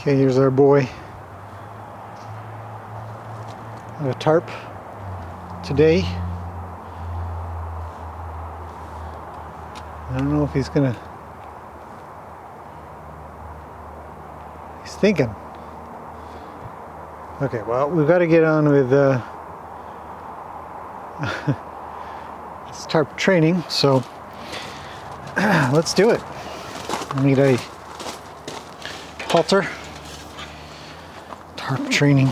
Okay, here's our boy. A tarp today. I don't know if he's gonna. He's thinking. Okay, well, we've got to get on with this tarp training, so let's do it. I need a halter, tarp training,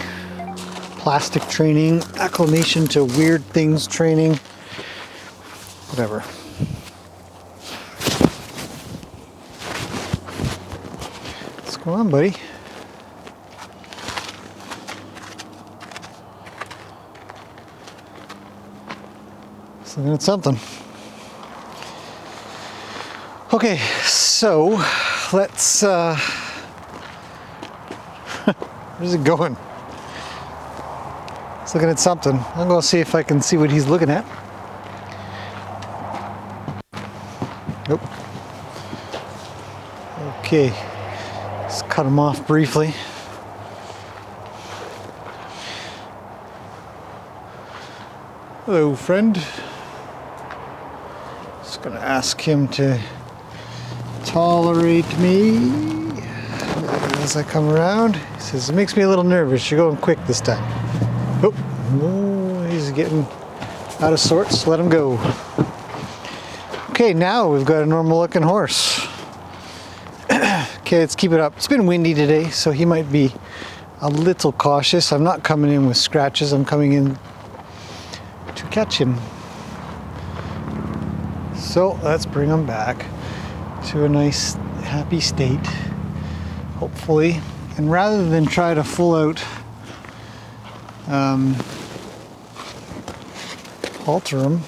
plastic training, acclimation to weird things training, whatever. What's going on, buddy? Just looking at something. Okay, so let's where's it going? He's looking at something. I'm gonna see if I can see what he's looking at. Nope. Okay, let's cut him off briefly. Hello, friend. Just gonna ask him to tolerate me as I come around. He says, it makes me a little nervous. You're going quick this time. Oh, he's getting out of sorts. Let him go. Okay, now we've got a normal looking horse. Okay, let's keep it up. It's been windy today, so he might be a little cautious. I'm not coming in with scratches. I'm coming in to catch him. So let's bring him back to a nice, happy state, hopefully. And rather than try to full out halter him,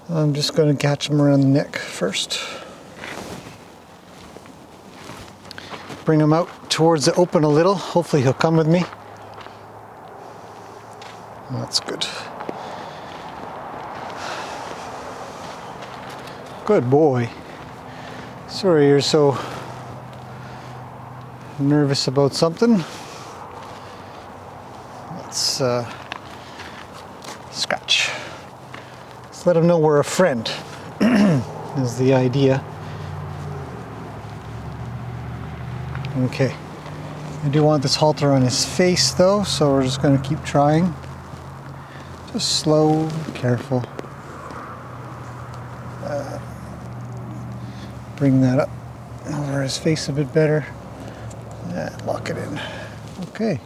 I'm just going to catch him around the neck first. Bring him out towards the open a little. Hopefully he'll come with me. That's good. Good boy. Sorry you're so nervous about something. Let's scratch. Let's let him know we're a friend. Is the idea. Okay. I do want this halter on his face though, so we're just going to keep trying. Just slow, careful. Bring that up over his face a bit better. Lock it in. Okay.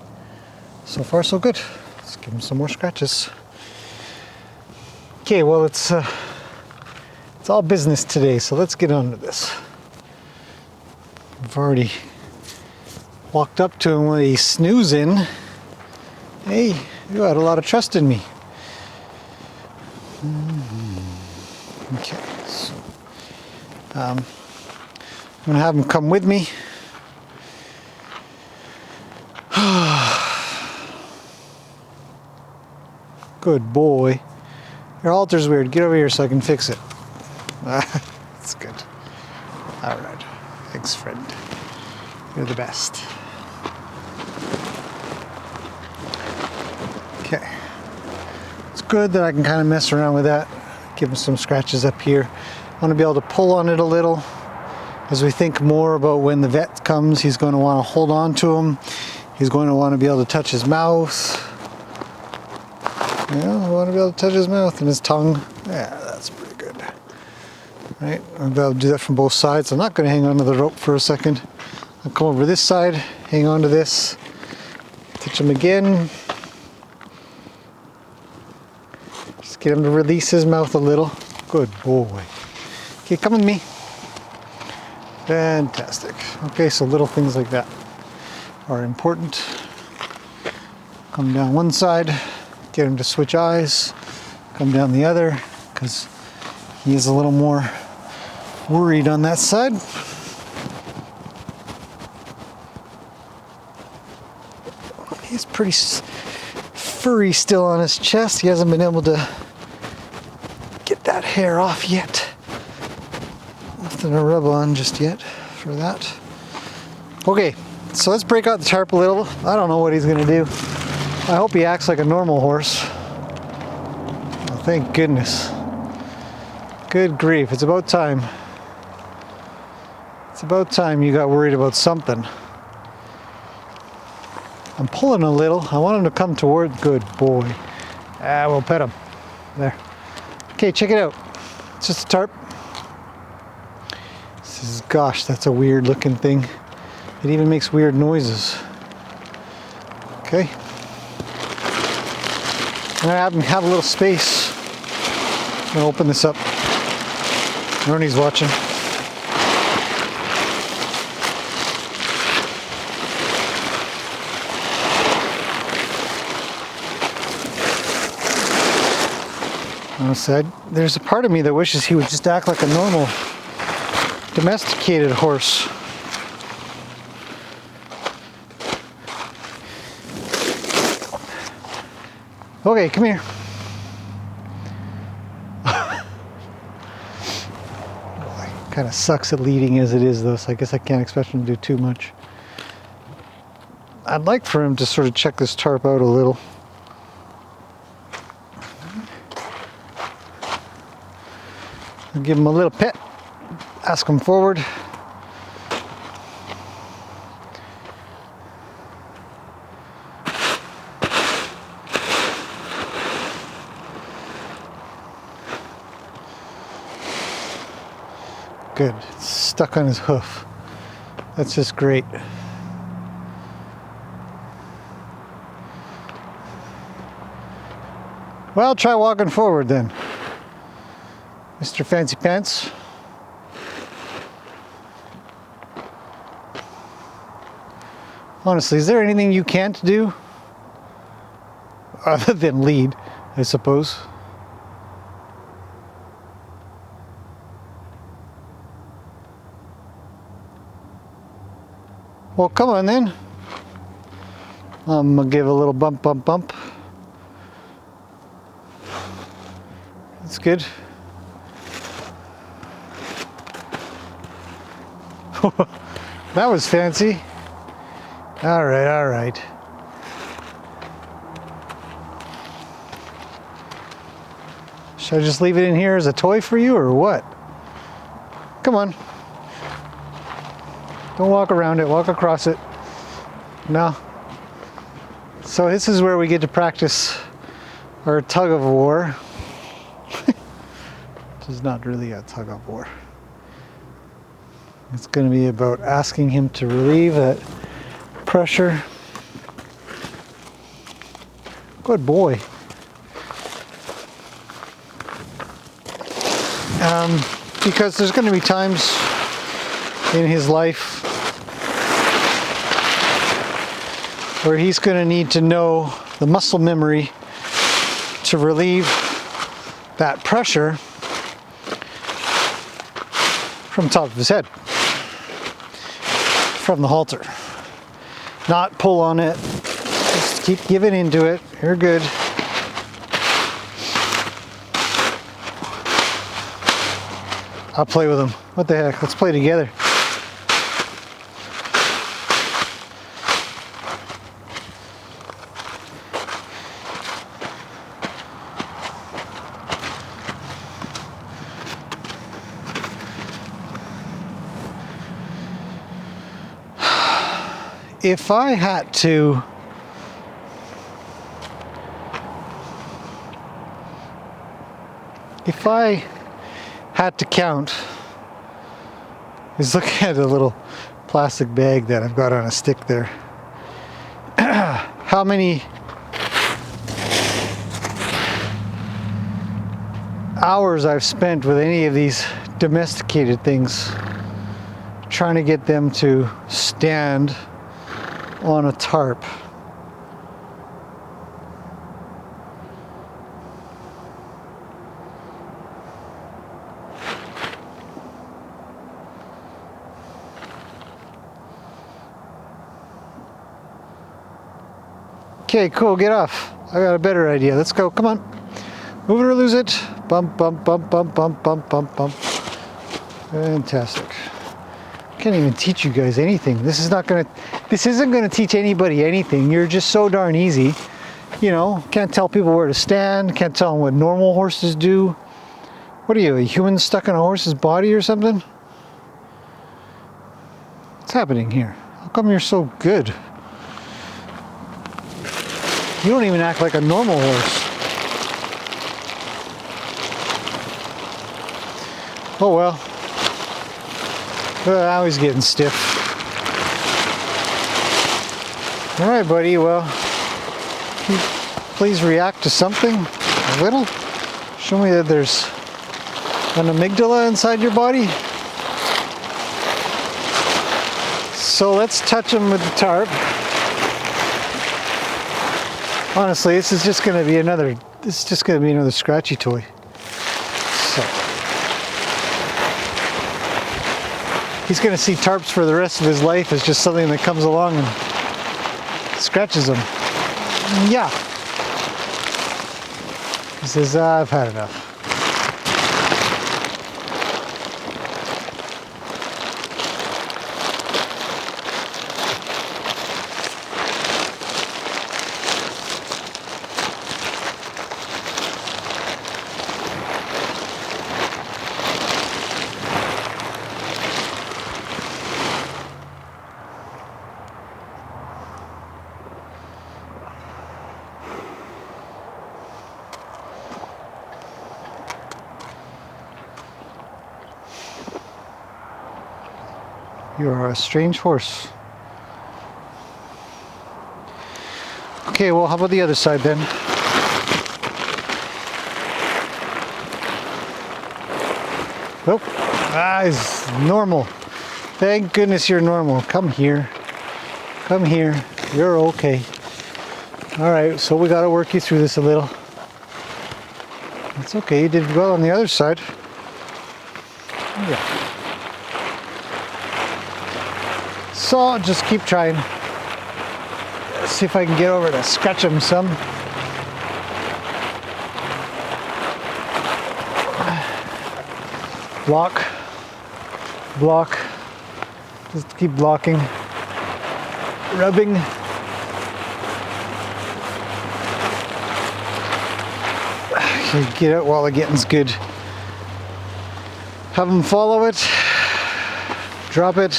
So far so good. Let's give him some more scratches. Okay, well it's all business today, so let's get on to this. I've already walked up to him while he's snoozing. Hey, you had a lot of trust in me. Okay, so I'm gonna have him come with me. Good boy. Your halter's weird. Get over here so I can fix it. That's good. All right. Thanks, friend. You're the best. Okay. It's good that I can kind of mess around with that. Give him some scratches up here. I want to be able to pull on it a little. As we think more about when the vet comes, he's going to want to hold on to him. He's going to want to be able to touch his mouth. Yeah, I want to be able to touch his mouth and his tongue. Yeah, that's pretty good. Right, I'll be able to do that from both sides. I'm not going to hang onto the rope for a second. I'll come over this side, hang on to this, touch him again. Just get him to release his mouth a little. Good boy. Okay, come with me. Fantastic. Okay, so little things like that are important. Come down one side. Get him to switch eyes, come down the other, because he is a little more worried on that side. He's pretty furry still on his chest. He hasn't been able to get that hair off yet. Nothing to rub on just yet for that. Okay, so let's break out the tarp a little. I don't know what he's gonna do. I hope he acts like a normal horse. Oh, thank goodness. Good grief, it's about time. It's about time you got worried about something. I'm pulling a little. I want him to come toward. Good boy. We'll pet him. There. Okay, check it out. It's just a tarp. This is, gosh, that's a weird looking thing. It even makes weird noises. Okay. And I have a little space. I'm gonna open this up. Ronnie's watching. There's a part of me that wishes he would just act like a normal domesticated horse. Okay, come here. Kind of sucks at leading as it is though, so I guess I can't expect him to do too much. I'd like for him to sort of check this tarp out a little. I'll give him a little pet, ask him forward. Good, it's stuck on his hoof. That's just great. Well, try walking forward then, Mr. Fancy Pants. Honestly, is there anything you can't do? Other than lead, I suppose. Well, come on then. I'm gonna give a little bump, bump, bump. That's good. That was fancy. All right, all right. Should I just leave it in here as a toy for you or what? Come on. Don't walk around it, walk across it. No. So this is where we get to practice our tug of war. Which is not really a tug of war. It's going to be about asking him to relieve that pressure. Good boy. Because there's going to be times in his life where he's going to need to know the muscle memory to relieve that pressure from the top of his head, from the halter. Not pull on it, just keep giving into it. You're good. I'll play with him. What the heck? Let's play together. If I had to count, he's looking at a little plastic bag that I've got on a stick there. How many hours I've spent with any of these domesticated things trying to get them to stand on a tarp. Okay, cool, get off. I got a better idea. Let's go, come on. Move it or lose it. Bump, bump, bump, bump, bump, bump, bump, bump. Fantastic. Can't even teach you guys anything. This isn't gonna teach anybody anything. You're just so darn easy. You know, can't tell people where to stand, can't tell them what normal horses do. What are you, a human stuck in a horse's body or something? What's happening here? How come you're so good? You don't even act like a normal horse. Oh well. Now he's getting stiff. All right, buddy. Well, can you please react to something a little? Show me that there's an amygdala inside your body. So let's touch him with the tarp. Honestly, this is just going to be another scratchy toy. So he's going to see tarps for the rest of his life as just something that comes along and scratches him. Yeah. He says, I've had enough. You are a strange horse. Okay, well, how about the other side then? Oh, he's normal. Thank goodness you're normal. Come here. Come here. You're okay. All right, so we got to work you through this a little. That's okay. You did well on the other side. Yeah. So just keep trying. See if I can get over to scratch him some. Block. Block. Just keep blocking. Rubbing. Get it while the getting's good. Have him follow it. Drop it.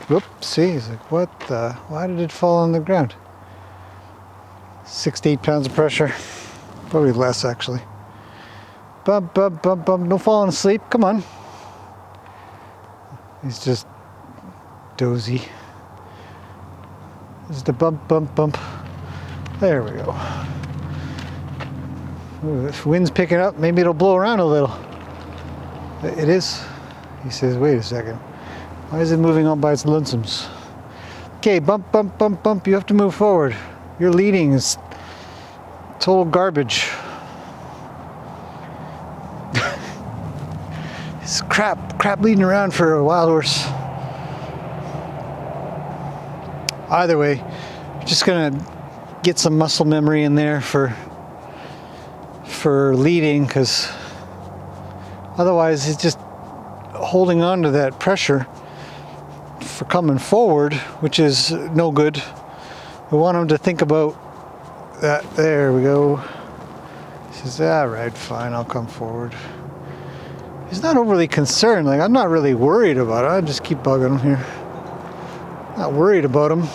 Whoop, see, he's like, what the? Why did it fall on the ground? 6 to 8 pounds of pressure. Probably less, actually. Bump, bump, bump, bump. No falling asleep. Come on. He's just dozy. Just a bump, bump, bump. There we go. Ooh, if the wind's picking up, maybe it'll blow around a little. It is. He says, wait a second. Why is it moving on by its lonesomes? Okay, bump, bump, bump, bump. You have to move forward. Your leading is total garbage. It's crap leading around for a wild horse. Either way, just gonna get some muscle memory in there for leading, because otherwise it's just holding on to that pressure for coming forward, which is no good. We want him to think about that. There we go. He says, all right, fine, I'll come forward. He's not overly concerned. Like, I'm not really worried about it. I just keep bugging him here. Not worried about him.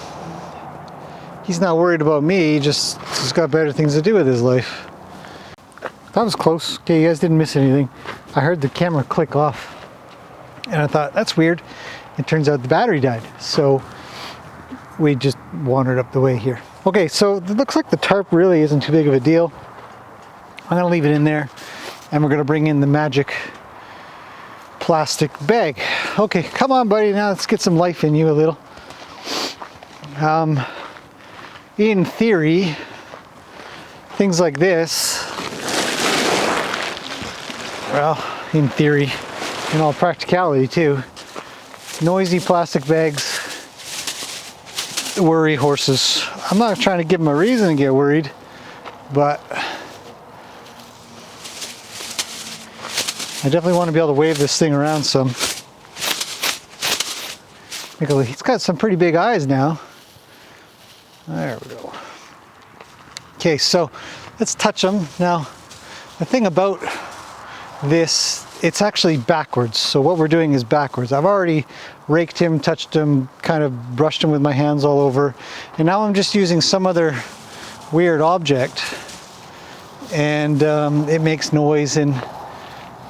He's not worried about me. He's got better things to do with his life. That was close. Okay, you guys didn't miss anything. I heard the camera click off. And I thought, that's weird. It turns out the battery died. So we just wandered up the way here. Okay, so it looks like the tarp really isn't too big of a deal. I'm gonna leave it in there, and we're gonna bring in the magic plastic bag. Okay, come on, buddy. Now let's get some life in you a little. In theory, things like this, well, in theory, in all practicality too, noisy plastic bags worry horses. I'm not trying to give them a reason to get worried, but I definitely want to be able to wave this thing around some. He's got some pretty big eyes now. There we go. Okay, so let's touch him. Now, the thing about this, it's actually backwards. So what we're doing is backwards. I've already raked him, touched him, kind of brushed him with my hands all over. And now I'm just using some other weird object. And it makes noise, and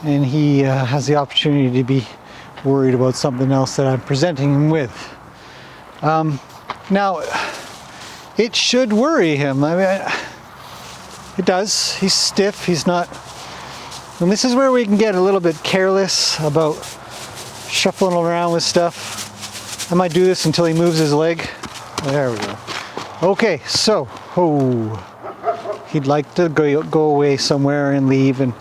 he has the opportunity to be worried about something else that I'm presenting him with. Now, it should worry him. I mean, it does. He's stiff. He's not. And this is where we can get a little bit careless about shuffling around with stuff. I might do this until he moves his leg. There we go. Okay, so, he'd like to go away somewhere and leave, and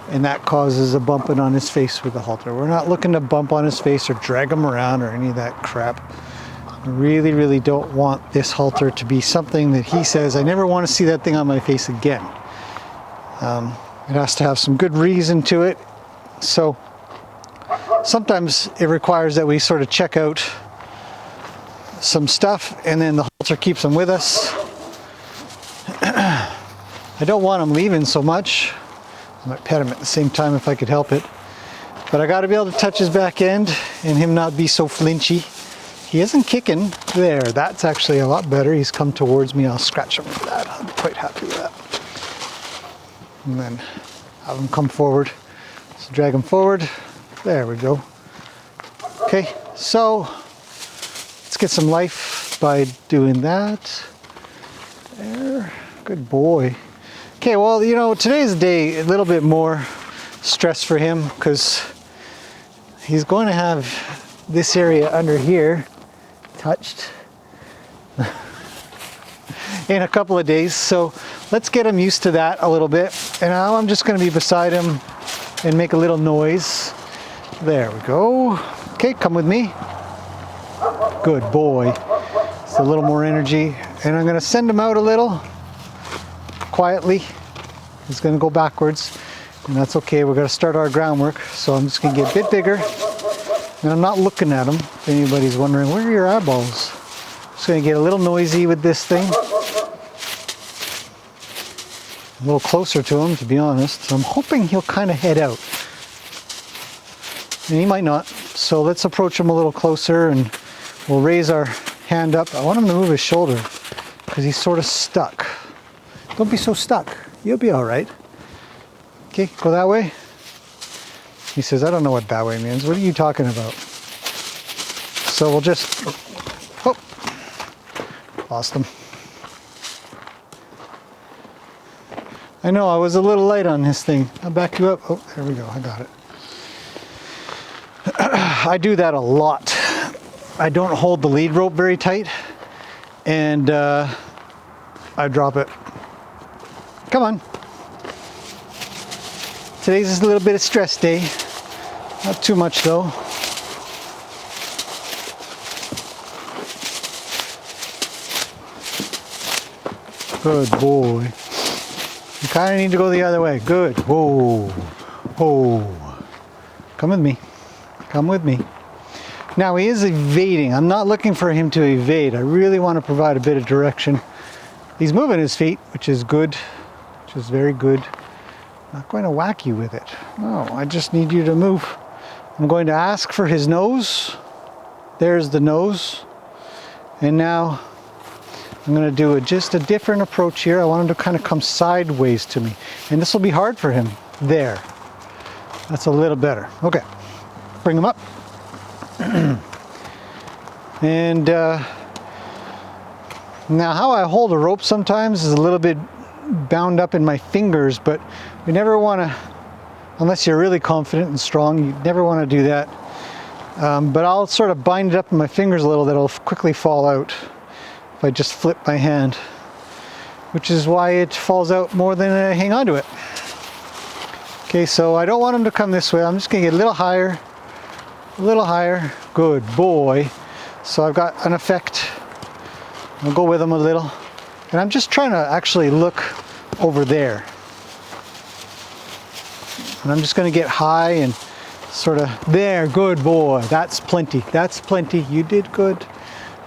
that causes a bumping on his face with the halter. We're not looking to bump on his face or drag him around or any of that crap. I really, really don't want this halter to be something that he says, I never want to see that thing on my face again. It has to have some good reason to it. So sometimes it requires that we sort of check out some stuff, and then the halter keeps him with us. I don't want him leaving so much. I might pet him at the same time if I could help it. But I got to be able to touch his back end and him not be so flinchy. He isn't kicking. There, that's actually a lot better. He's come towards me. I'll scratch him for that. I'm quite happy with that. And then have him come forward. So drag him forward. There we go. Okay, so let's get some life by doing that. There, good boy. Okay, well, you know, today's day a little bit more stress for him because he's going to have this area under here touched in a couple of days. So let's get him used to that a little bit. And now I'm just going to be beside him and make a little noise. There we go. Okay, come with me. Good boy. It's a little more energy. And I'm going to send him out a little quietly. He's going to go backwards, and that's okay. We're going to start our groundwork. So I'm just going to get a bit bigger. And I'm not looking at him, if anybody's wondering, where are your eyeballs? Just going to get a little noisy with this thing. A little closer to him, to be honest. So I'm hoping he'll kind of head out. And he might not. So let's approach him a little closer, and we'll raise our hand up. I want him to move his shoulder because he's sort of stuck. Don't be so stuck. You'll be all right. Okay, go that way. He says, I don't know what that way means. What are you talking about? So we'll just, oh, lost him. I know, I was a little light on this thing. I'll back you up. Oh, there we go, I got it. I do that a lot. I don't hold the lead rope very tight, and I drop it. Come on. Today's just a little bit of stress day. Not too much though. Good boy. You kind of need to go the other way. Good. Whoa. Whoa. Come with me. Come with me. Now he is evading. I'm not looking for him to evade. I really want to provide a bit of direction. He's moving his feet, which is good. Which is very good. I'm not going to whack you with it. No, I just need you to move. I'm going to ask for his nose. There's the nose. And now I'm going to do just a different approach here. I want him to kind of come sideways to me. And this will be hard for him. There. That's a little better. Okay. Bring him up. And now how I hold a rope sometimes is a little bit bound up in my fingers, but we never want to, unless you're really confident and strong, you never want to do that. But I'll sort of bind it up in my fingers a little, that'll quickly fall out if I just flip my hand, which is why it falls out more than I hang on to it. Okay, so I don't want him to come this way. I'm just going to get a little higher, a little higher. Good boy. So I've got an effect. I'll go with him a little. And I'm just trying to actually look over there. And I'm just going to get high and sort of, there, good boy. That's plenty. That's plenty. You did good.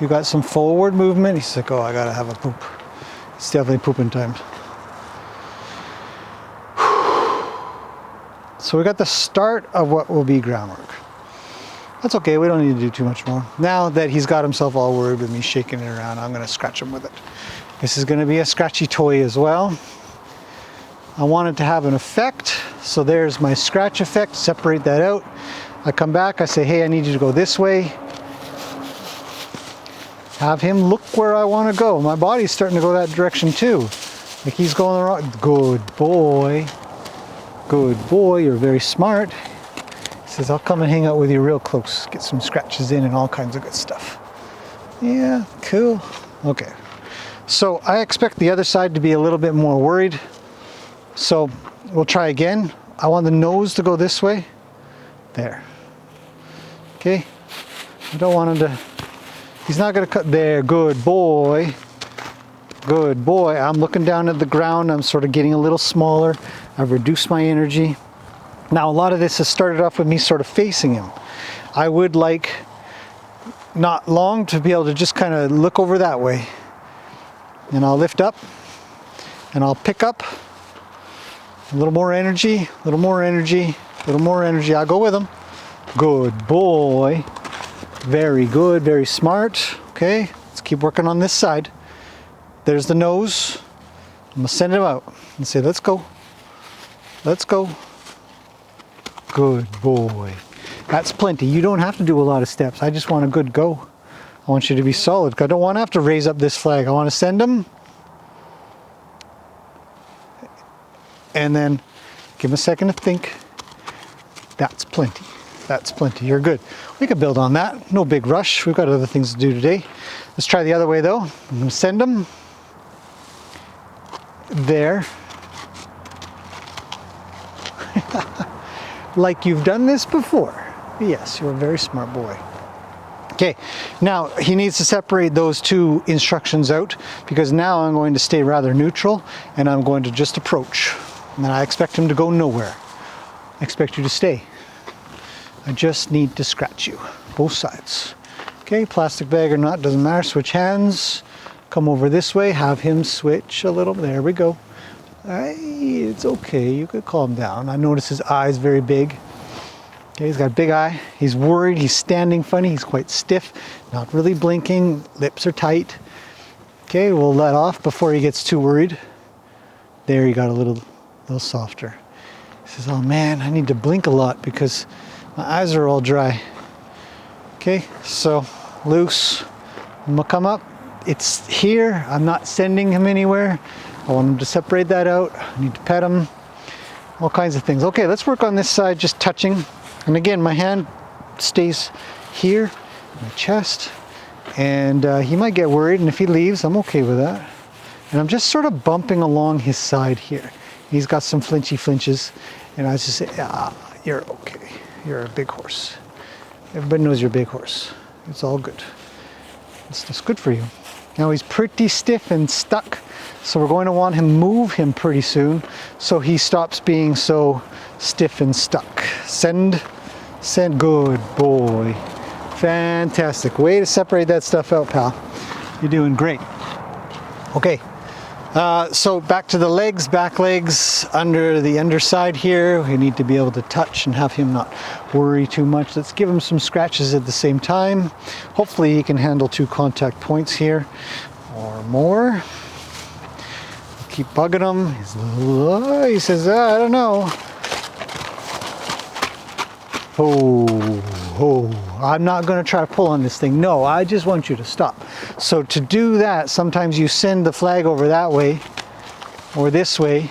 You got some forward movement. He's like, oh, I got to have a poop. It's definitely pooping time. So we got the start of what will be groundwork. That's okay, we don't need to do too much more. Now that he's got himself all worried with me shaking it around, I'm gonna scratch him with it. This is gonna be a scratchy toy as well. I want it to have an effect, so there's my scratch effect, separate that out. I come back, I say, hey, I need you to go this way. Have him look where I wanna go. My body's starting to go that direction too. Like he's going the wrong, good boy. Good boy, you're very smart. He says, I'll come and hang out with you real close, get some scratches in and all kinds of good stuff. Yeah, cool. Okay. So I expect the other side to be a little bit more worried. So we'll try again. I want the nose to go this way. There. Okay. I don't want him to, he's not going to cut there. Good boy. Good boy. I'm looking down at the ground. I'm sort of getting a little smaller. I've reduced my energy. Now a lot of this has started off with me sort of facing him. I would like not long to be able to just kind of look over that way. And I'll lift up and I'll pick up a little more energy, a little more energy, a little more energy. I'll go with him. Good boy. Very good, very smart. Okay, let's keep working on this side. There's the nose. I'm gonna send him out and say, let's go. Let's go. Good boy. That's plenty. You don't have to do a lot of steps. I just want a good go. I want you to be solid. I don't want to have to raise up this flag. I want to send him. And then give him a second to think. That's plenty. That's plenty. You're good. We could build on that. No big rush. We've got other things to do today. Let's try the other way though. I'm going to send him. There. Like you've done this before. Yes, you're a very smart boy. Okay, now he needs to separate those two instructions out because now I'm going to stay rather neutral and I'm going to just approach. And I expect him to go nowhere. I expect you to stay. I just need to scratch you, both sides. Okay, plastic bag or not, doesn't matter. Switch hands. Come over this way, have him switch a little. There we go. Hey, it's okay, you could calm down. I notice his eye's very big. Okay, he's got a big eye. He's worried, he's standing funny, he's quite stiff, not really blinking, lips are tight. Okay, we'll let off before he gets too worried. There, he got a little softer. He says, oh man, I need to blink a lot because my eyes are all dry. Okay, so loose. I'm gonna come up. It's here, I'm not sending him anywhere. I want him to separate that out. I need to pet him. All kinds of things. Okay, let's work on this side, just touching. And again, my hand stays here, my chest. And he might get worried, and if he leaves, I'm okay with that. And I'm just sort of bumping along his side here. He's got some flinches. And I just say, ah, you're okay. You're a big horse. Everybody knows you're a big horse. It's all good. It's good for you. Now he's pretty stiff and stuck. So we're going to want him move him pretty soon so he stops being so stiff and stuck. Send, good boy. Fantastic. Way to separate that stuff out, pal. You're doing great. Okay, so back to the legs, back legs, under the underside here. We need to be able to touch and have him not worry too much. Let's give him some scratches at the same time. Hopefully he can handle 2 contact points here or more. Keep bugging him. He says, I don't know. Oh, I'm not going to try to pull on this thing. No, I just want you to stop. So to do that, sometimes you send the flag over that way or this way,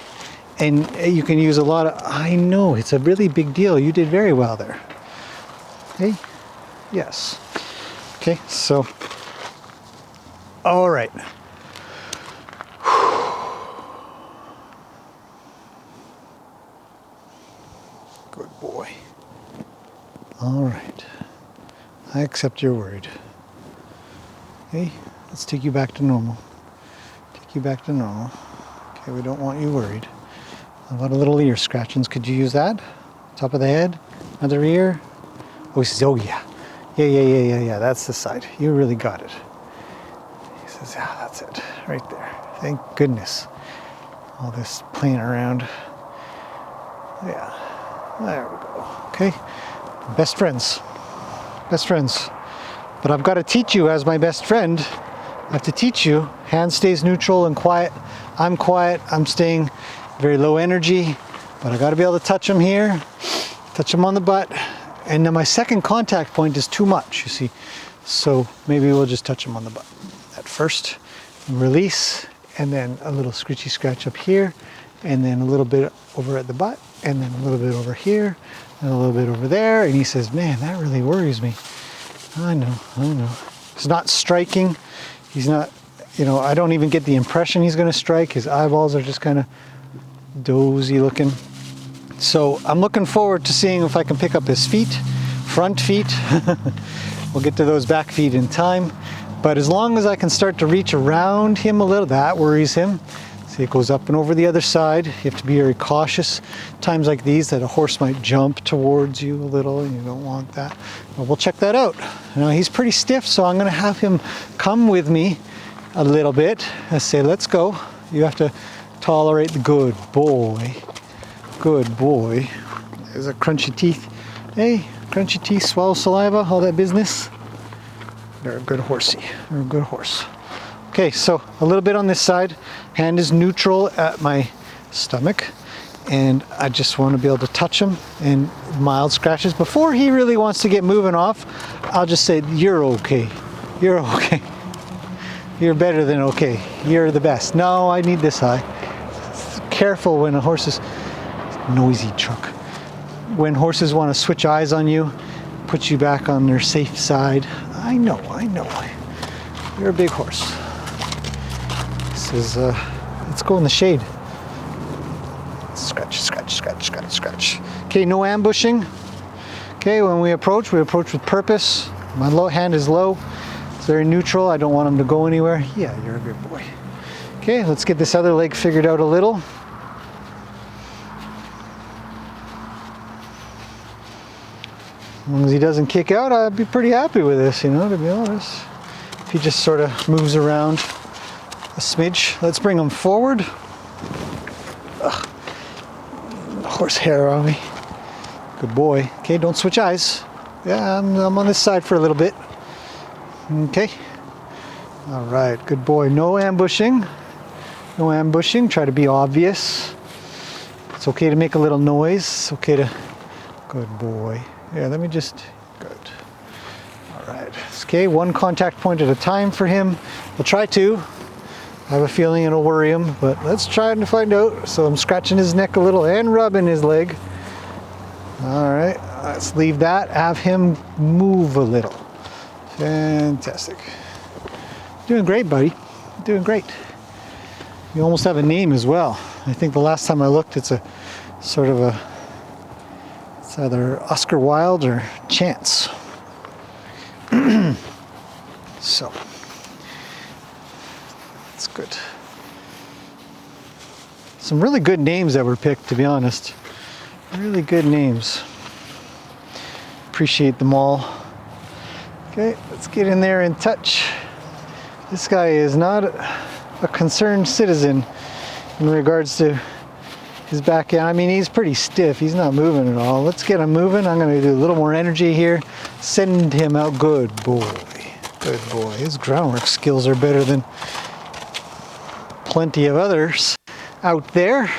and you can use a lot of, I know, it's a really big deal. You did very well there. Hey, yes. Okay, so, all right. Good boy. All right. I accept you're worried. Okay, let's take you back to normal. Take you back to normal. Okay, we don't want you worried. How about a little ear scratchings? Could you use that? Top of the head, other ear. Oh, he says, oh yeah. Yeah, that's the side. You really got it. He says, yeah, that's it. Right there. Thank goodness. All this playing around. Yeah. There we go. Okay. Best friends. Best friends. But I've got to teach you as my best friend. I have to teach you. Hand stays neutral and quiet. I'm quiet. I'm staying very low energy. But I got to be able to touch him here. Touch him on the butt. And then my second contact point is too much, you see. So maybe we'll just touch him on the butt at first. Release. And then a little scritchy scratch up here. And then a little bit over at the butt. And then a little bit over here. And a little bit over there. And he says, man, that really worries me. I know. He's not striking. He's not, I don't even get the impression he's going to strike. His eyeballs are just kind of dozy looking. So I'm looking forward to seeing if I can pick up his feet, front feet. We'll get to those back feet in time. But as long as I can start to reach around him a little, that worries him. See, it goes up and over the other side. You have to be very cautious. Times like these that a horse might jump towards you a little, and you don't want that. But we'll check that out. Now he's pretty stiff, so I'm going to have him come with me a little bit. I say, let's go. You have to tolerate the good boy. Good boy. There's a crunchy teeth. Hey, crunchy teeth, swallow saliva, all that business. They're a good horsey. They're a good horse. Okay, so a little bit on this side. Hand is neutral at my stomach. And I just want to be able to touch him and mild scratches. Before he really wants to get moving off, I'll just say, you're okay. You're okay. You're better than okay. You're the best. No, I need this high. Careful when a horse is... Noisy truck. When horses want to switch eyes on you, put you back on their safe side. I know. You're a big horse. This is, let's go in the shade. Scratch. Okay, no ambushing. Okay, when we approach with purpose. My hand is low. It's very neutral. I don't want him to go anywhere. Yeah, you're a good boy. Okay, let's get this other leg figured out a little. As long as he doesn't kick out, I'd be pretty happy with this, to be honest. If he just sort of moves around a smidge. Let's bring him forward. Ugh. Horse hair on me. Good boy. Okay, don't switch eyes. Yeah, I'm on this side for a little bit. Okay. All right, good boy. No ambushing. No ambushing. Try to be obvious. It's okay to make a little noise. It's okay to... Good boy. Yeah, let me just... Good. All right. Okay, one contact point at a time for him. We'll try two. I have a feeling it'll worry him, but let's try to find out. So I'm scratching his neck a little and rubbing his leg. All right, let's leave that. Have him move a little. Fantastic. Doing great, buddy. Doing great. You almost have a name as well. I think the last time I looked, it's a sort of a... It's either Oscar Wilde or Chance. So, that's good. Some really good names that were picked, to be honest. Really good names. Appreciate them all. Okay, let's get in there and touch. This guy is not a concerned citizen in regards to his back end. I mean, he's pretty stiff. He's not moving at all. Let's get him moving. I'm going to do a little more energy here. Send him out. Good boy. Good boy. His groundwork skills are better than plenty of others out there.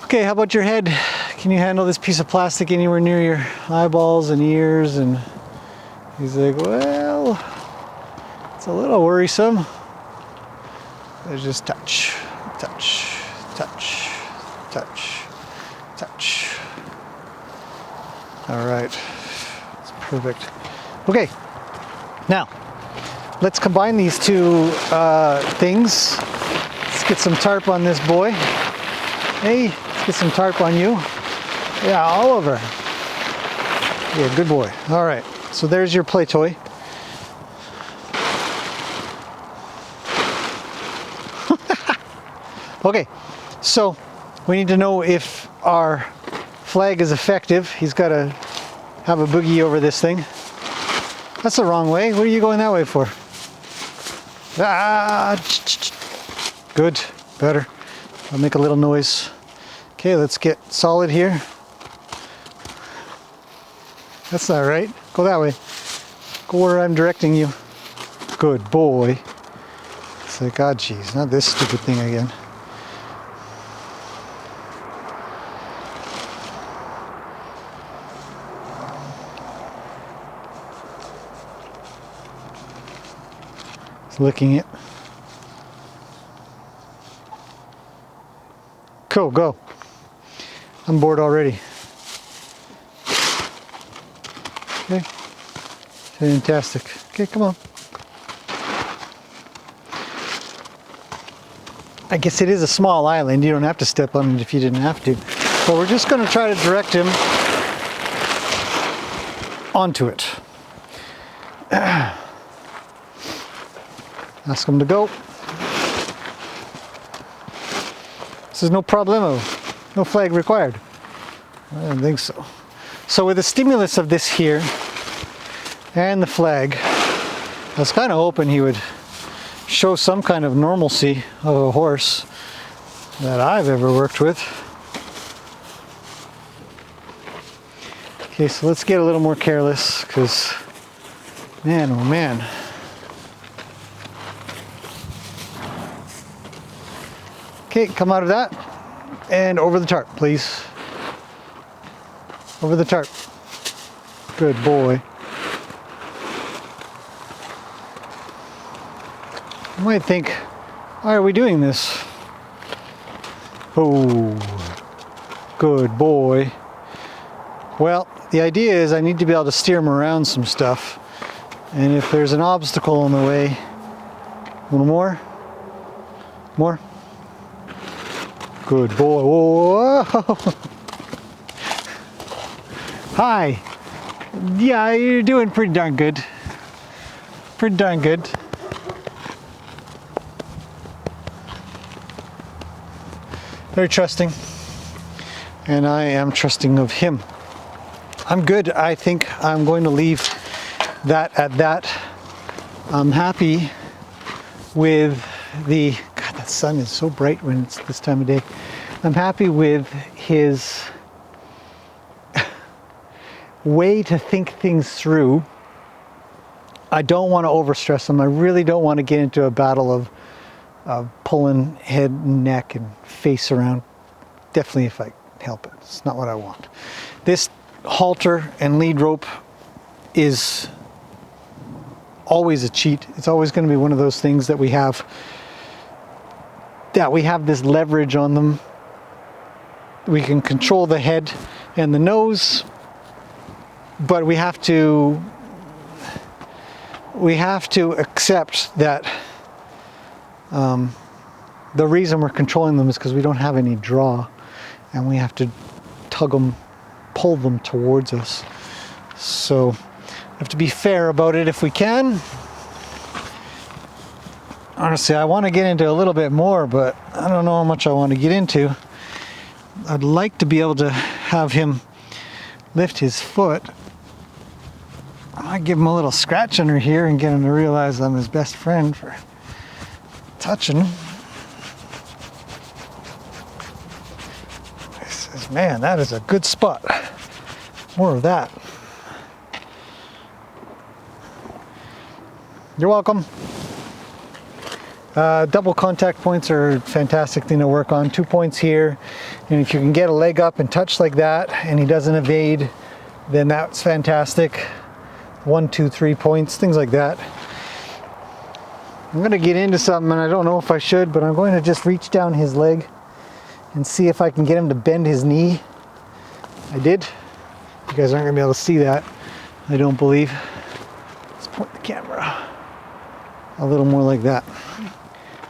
Okay, how about your head? Can you handle this piece of plastic anywhere near your eyeballs and ears? And he's like, well, it's a little worrisome. Let's just touch. All right, that's perfect. Okay, now let's combine these two things. Let's get some tarp on this boy. Hey, let's get some tarp on you. Yeah, all over. Yeah, good boy. All right, so there's your play toy. Okay, So we need to know if our flag is effective. He's got to have a boogie over this thing. That's the wrong way. What are you going that way for? Ah, good, better. I'll make a little noise. Okay, let's get solid here. That's not right. Go that way. Go where I'm directing you. Good boy. It's like, oh geez, not this stupid thing again. It's licking it. Cool, go. I'm bored already. Okay. Fantastic. Okay, come on. I guess it is a small island. You don't have to step on it if you didn't have to. But we're just going to try to direct him onto it. Ask him to go. This is no problemo. No flag required. I don't think so. So with the stimulus of this here and the flag, I was kind of hoping he would show some kind of normalcy of a horse that I've ever worked with. Okay, so let's get a little more careless, because man, oh man. Okay, come out of that and over the tarp, please. Over the tarp. Good boy. You might think, why are we doing this? Oh, good boy. Well, the idea is I need to be able to steer him around some stuff. And if there's an obstacle in the way, a little more. More. Good boy. Whoa. Hi. Yeah, you're doing pretty darn good. Pretty darn good. Very trusting. And I am trusting of him. I'm good. I think I'm going to leave that at that. I'm happy with the... God, the sun is so bright when it's this time of day. I'm happy with his way to think things through. I don't want to overstress him. I really don't want to get into a battle of pulling head and neck and face around. Definitely if I help it. It's not what I want. This halter and lead rope is always a cheat. It's always going to be one of those things that we have this leverage on them. We can control the head and the nose, but we have to accept that the reason we're controlling them is because we don't have any draw, and we have to tug them, pull them towards us. So we have to be fair about it if we can. Honestly, I want to get into a little bit more, but I don't know how much I want to get into. I'd like to be able to have him lift his foot. I might give him a little scratch under here and get him to realize I'm his best friend for touching. He says, man, that is a good spot. More of that. You're welcome. Double contact points are a fantastic thing to work on. 2 points here, and if you can get a leg up and touch like that and he doesn't evade, then that's fantastic. 1, 2, 3 points, things like that. I'm going to get into something, and I don't know if I should, but I'm going to just reach down his leg and see if I can get him to bend his knee. I did. You guys aren't going to be able to see that, I don't believe. Let's point the camera a little more like that.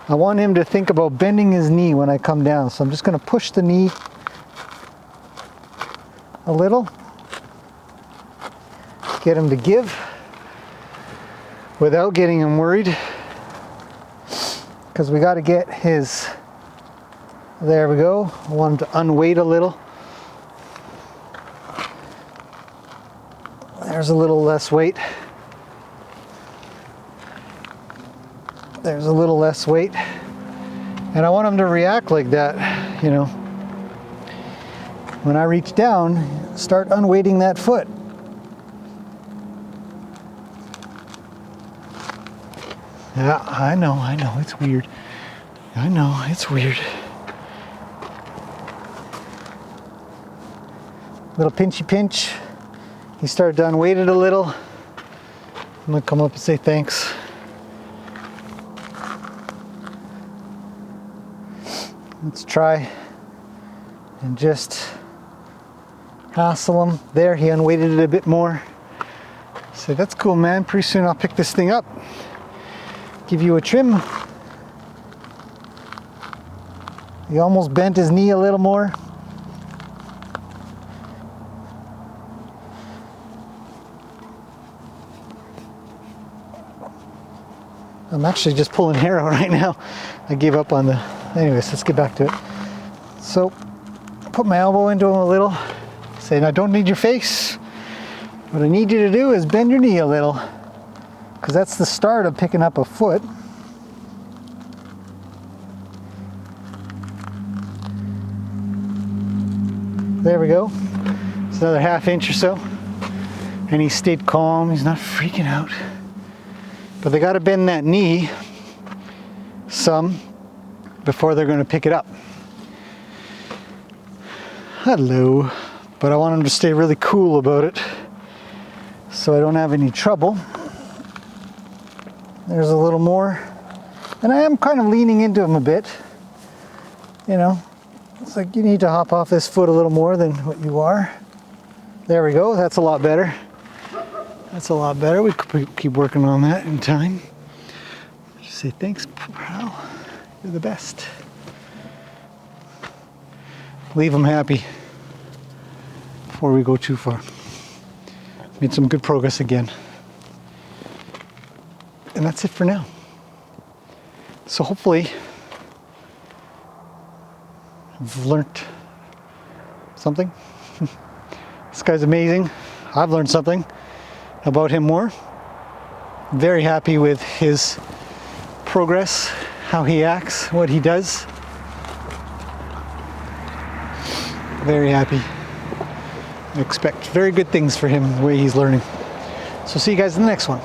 I want him to think about bending his knee when I come down, so I'm just going to push the knee a little, get him to give without getting him worried, because we got to get his There we go. I want him to unweight a little. There's a little less weight. There's a little less weight. And I want him to react like that, you know. When I reach down, start unweighting that foot. Yeah, I know, it's weird. I know, it's weird. Little pinchy pinch. He started to unweight it a little. I'm gonna come up and say thanks. Let's try and just hassle him. There, he unweighted it a bit more. Say, that's cool, man. Pretty soon I'll pick this thing up. Give you a trim. He almost bent his knee a little more. I'm actually just pulling hair out right now. I gave up on the... Anyways, let's get back to it. So, put my elbow into him a little. Say, I don't need your face. What I need you to do is bend your knee a little. Because that's the start of picking up a foot. There we go. It's another ½ inch or so. And he stayed calm. He's not freaking out. But they got to bend that knee some before they're going to pick it up. Hello. But I want him to stay really cool about it so I don't have any trouble. There's a little more. And I am kind of leaning into him a bit. You know, it's like you need to hop off this foot a little more than what you are. There we go. That's a lot better. That's a lot better. We could keep working on that in time. Just say thanks, pal. You're the best. Leave him happy before we go too far. Made some good progress again. And that's it for now. So hopefully I've learned something. This guy's amazing. I've learned something about him more. Very happy with his progress, how he acts, what he does. Very happy. I expect very good things for him, the way he's learning. So see you guys in the next one.